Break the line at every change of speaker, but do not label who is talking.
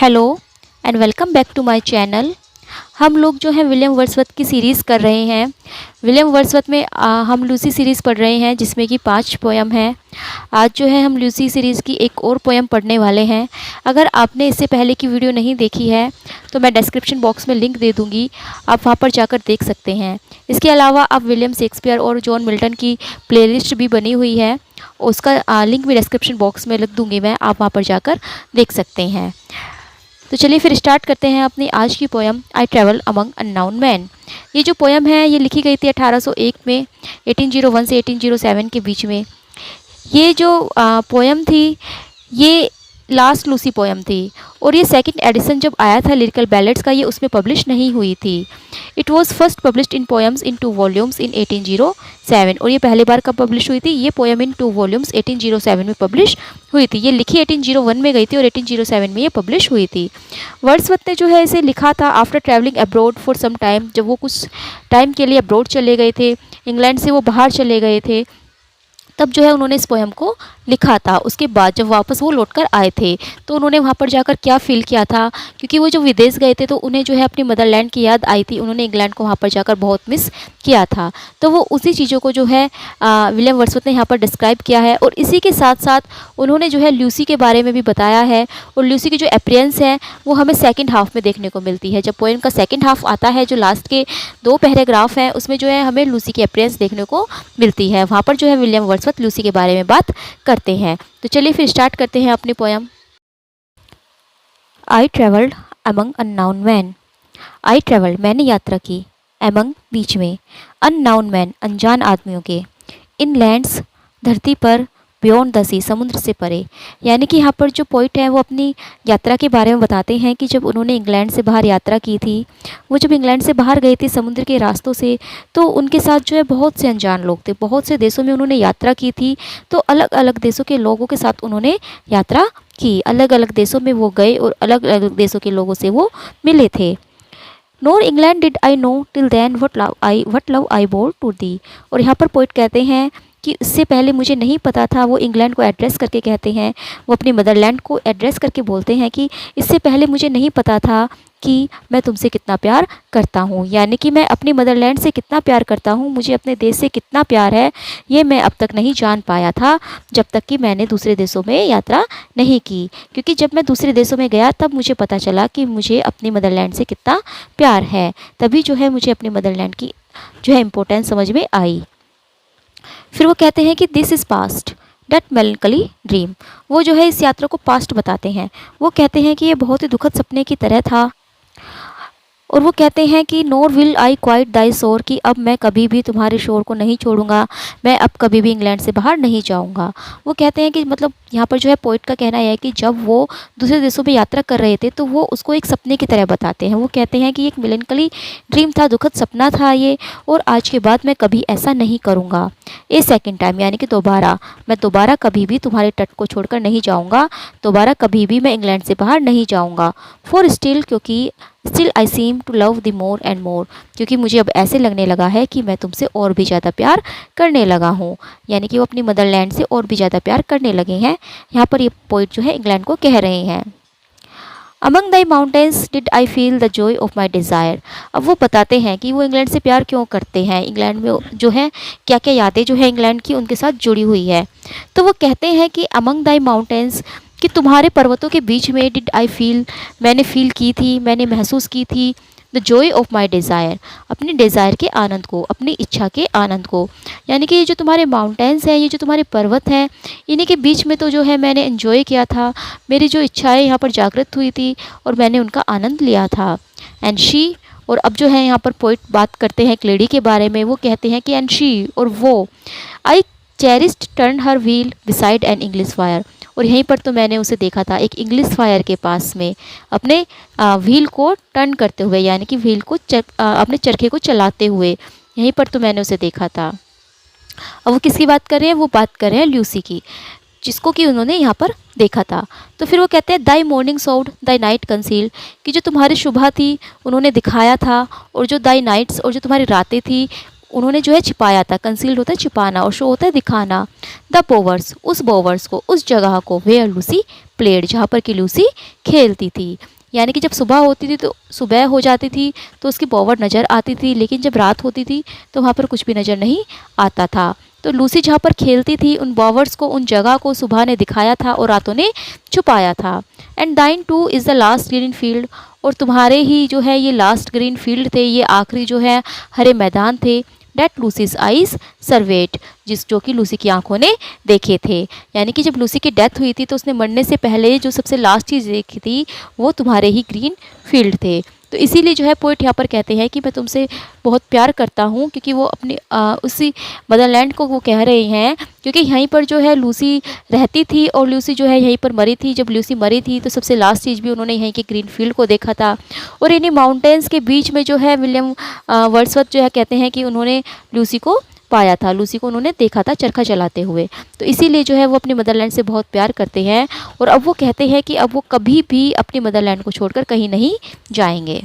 Hello and welcome back to my channel. हम लोग जो है विलियम वर्ड्सवर्थ की सीरीज़ कर रहे हैं। विलियम वर्ड्सवर्थ में हम लूसी सीरीज़ पढ़ रहे हैं जिसमें कि 5 पोयम हैं। आज जो है हम लूसी सीरीज़ की एक और पोयम पढ़ने वाले हैं। अगर आपने इससे पहले की वीडियो नहीं देखी है तो मैं डिस्क्रिप्शन बॉक्स में लिंक दे दूँगी, आप वहाँ पर जाकर देख सकते हैं। इसके अलावा आप विलियम शेक्सपियर और जॉन मिल्टन की प्लेलिस्ट भी बनी हुई है, उसका लिंक भी डिस्क्रिप्शन बॉक्स में लिख दूँगी मैं, आप वहाँ पर जाकर देख सकते हैं। तो चलिए फिर स्टार्ट करते हैं अपनी आज की poem I travel among unknown man. ये जो पोयम है ये लिखी गई थी 1801 में, 1801 से 1807 के बीच में। ये जो पोयम थी ये लास्ट लूसी पोयम थी और ये सेकंड एडिशन जब आया था लिरिकल बैलेड्स का, ये उसमें पब्लिश नहीं हुई थी। It was first published in poems in 2 volumes in 1807। और ये पहली बार कब पब्लिश हुई थी? ये पोएम इन 2 वॉल्यूम्स 1807 में पब्लिश हुई थी। ये लिखी 1801 में गई थी और 1807 में ये पब्लिश हुई थी। वर्ड्सवर्थ ने जो है इसे लिखा था after travelling abroad for some time, जब वो कुछ टाइम के लिए अब्रॉड चले गए थे, इंग्लैंड से वो बाहर चले गए थे, तब जो है उन्होंने इस पोएम को लिखा था। उसके बाद जब वापस वो लौटकर आए थे तो उन्होंने वहाँ पर जाकर क्या फ़ील किया था, क्योंकि वो जो विदेश गए थे तो उन्हें जो है अपनी मदरलैंड की याद आई थी। उन्होंने इंग्लैंड को वहाँ पर जाकर बहुत मिस किया था। तो वो उसी चीज़ों को जो है विलियम वर्ड्सवर्थ ने यहाँ पर डिस्क्राइब किया है। और इसी के साथ साथ उन्होंने जो है लूसी के बारे में भी बताया है। और लूसी की जो अपीयरेंस है वो हमें सेकेंड हाफ में देखने को मिलती है। जब पोएम का सेकेंड हाफ आता है, जो लास्ट के 2 पैराग्राफ हैं, उसमें जो है हमें लूसी की अपीयरेंस देखने को मिलती है। वहाँ पर जो है विलियम वर्ड्सवर्थ लूसी के बारे में बात करते हैं। तो चलिए फिर स्टार्ट करते हैं अपनी poem. I travelled among unknown man. I travelled मैंने यात्रा की, अमंग बीच में, अननाउन मैन अनजान आदमियों के, इन लैंड्स धरती पर, बियॉन्ड द सी समुद्र से परे। यानी कि यहाँ पर जो पोइट है वो अपनी यात्रा के बारे में बताते हैं कि जब उन्होंने इंग्लैंड से बाहर यात्रा की थी, वो जब इंग्लैंड से बाहर गए थे समुद्र के रास्तों से, तो उनके साथ जो है बहुत से अनजान लोग थे। बहुत से देशों में उन्होंने यात्रा की थी, तो अलग अलग देशों के लोगों के साथ उन्होंने यात्रा की। अलग अलग देशों में वो गए और अलग अलग देशों के लोगों से वो मिले थे। Nor England did I know till then what love I bore to thee. और यहाँ पर पोइट कहते हैं कि इससे पहले मुझे नहीं पता था, वो इंग्लैंड को एड्रेस करके कहते हैं, वो अपनी मदरलैंड को एड्रेस करके बोलते हैं कि इससे पहले मुझे नहीं पता था कि मैं तुमसे कितना प्यार करता हूँ। यानी कि मैं अपनी मदरलैंड से कितना प्यार करता हूँ, मुझे अपने देश से कितना प्यार है, ये मैं अब तक नहीं जान पाया था जब तक कि मैंने दूसरे देशों में यात्रा नहीं की। क्योंकि जब मैं दूसरे देशों में गया तब मुझे पता चला कि मुझे अपनी मदरलैंड से कितना प्यार है। तभी जो है मुझे अपनी मदरलैंड की जो है इम्पोर्टेंस समझ में आई। फिर वो कहते हैं कि this is past date melancholy dream. वो जो है इस यात्रा को पास्ट बताते हैं। वो कहते हैं कि ये बहुत ही दुखद सपने की तरह था। और वो कहते हैं कि नोर विल आई क्वाइट दाई शोर, कि अब मैं कभी भी तुम्हारे शोर को नहीं छोड़ूंगा, मैं अब कभी भी इंग्लैंड से बाहर नहीं जाऊंगा। वो कहते हैं कि मतलब यहाँ पर जो है पोइट का कहना है कि जब वो दूसरे देशों में यात्रा कर रहे थे तो वो उसको एक सपने की तरह बताते हैं। वो कहते हैं कि एक मेलनकली ड्रीम था, दुखद सपना था ये, और आज के बाद मैं कभी ऐसा नहीं करूँगा। ए सेकेंड टाइम यानी कि दोबारा, मैं दोबारा कभी भी तुम्हारे तट को छोड़कर नहीं जाऊँगा, दोबारा कभी भी मैं इंग्लैंड से बाहर नहीं जाऊँगा। फॉर स्टिल, क्योंकि still I seem to love the more and more, क्योंकि मुझे अब ऐसे लगने लगा है कि मैं तुमसे और भी ज़्यादा प्यार करने लगा हूँ। यानी कि वो अपनी मदरलैंड से और भी ज़्यादा प्यार करने लगे हैं। यहाँ पर ये पोइट जो है इंग्लैंड को कह रहे हैं। Among Dai mountains did I feel the Joy of my desire. अब वो बताते हैं कि वो इंग्लैंड से प्यार क्यों करते हैं, इंग्लैंड में जो है क्या क्या यादें जो है इंग्लैंड की उनके साथ जुड़ी हुई है। तो वो कहते हैं कि अमंग दाई माउंटेन्स, कि तुम्हारे पर्वतों के बीच में, डिड आई फील, मैंने फील की थी, मैंने महसूस की थी, the Joy of my desire, अपनी डिज़ायर के आनंद को, अपनी इच्छा के आनंद को। यानी कि ये जो तुम्हारे माउंटेन्स हैं, ये जो तुम्हारे पर्वत हैं, इन्हीं के बीच में तो जो है मैंने एंजॉय किया था, मेरी जो इच्छाएं यहाँ पर जागृत हुई थी और मैंने उनका आनंद लिया था। एंड शी, और अब जो है यहाँ पर पोइट बात करते हैं एक लेडी के बारे में। वो कहते हैं कि एंड शी, और वो, I cherished turn her wheel beside an English fire. और यहीं पर तो मैंने उसे देखा था एक इंग्लिश फायर के पास में, अपने व्हील को टर्न करते हुए, यानी कि व्हील को अपने चरखे को चलाते हुए, यहीं पर तो मैंने उसे देखा था। अब वो किसकी बात कर रहे हैं? वो बात कर रहे हैं लूसी की, जिसको कि उन्होंने यहाँ पर देखा था। तो फिर वो कहते हैं दाई मॉर्निंग साउड दाई नाइट कंसील, कि जो तुम्हारी सुबह थी उन्होंने दिखाया था, और जो दाई नाइट्स, और जो तुम्हारी रातें थी उन्होंने जो है छिपाया था। कंसील्ड होता है छिपाना और शो होता है दिखाना। द बोवर्स, उस बोवर्स को, उस जगह को, वेयर लूसी प्लेड, जहाँ पर कि लूसी खेलती थी। यानी कि जब सुबह होती थी तो सुबह हो जाती थी तो उसकी बॉवर नज़र आती थी, लेकिन जब रात होती थी तो वहाँ पर कुछ भी नज़र नहीं आता था। तो लूसी जहाँ पर खेलती थी उन बॉवर्स को, उन जगह को सुबह ने दिखाया था और रातों ने छुपाया था। एंड दाइन two is the last green field, और तुम्हारे ही जो है ये लास्ट ग्रीन फील्ड थे, ये आखिरी जो है हरे मैदान थे। डेट लूसीज आइज सर्वेट, जो कि लूसी की आंखों ने देखे थे। यानी कि जब लूसी की डेथ हुई थी तो उसने मरने से पहले जो सबसे लास्ट चीज़ देखी थी वो तुम्हारे ही ग्रीन फील्ड थे। तो इसीलिए जो है पोइट यहाँ पर कहते हैं कि मैं तुमसे बहुत प्यार करता हूँ, क्योंकि वो अपनी उसी मदरलैंड को वो कह रहे हैं, क्योंकि यहीं पर जो है लूसी रहती थी और लूसी जो है यहीं पर मरी थी। जब लूसी मरी थी तो सबसे लास्ट चीज़ भी उन्होंने यहीं के ग्रीन फील्ड को देखा था। और इन्हीं माउंटेन्स के बीच में जो है विलियम वर्ड्सवर्थ जो है कहते हैं कि उन्होंने लूसी को पाया था, लूसी को उन्होंने देखा था चरखा चलाते हुए। तो इसीलिए जो है वो अपनी मदरलैंड से बहुत प्यार करते हैं और अब वो कहते हैं कि अब वो कभी भी अपनी मदरलैंड को छोड़कर कहीं नहीं जाएंगे।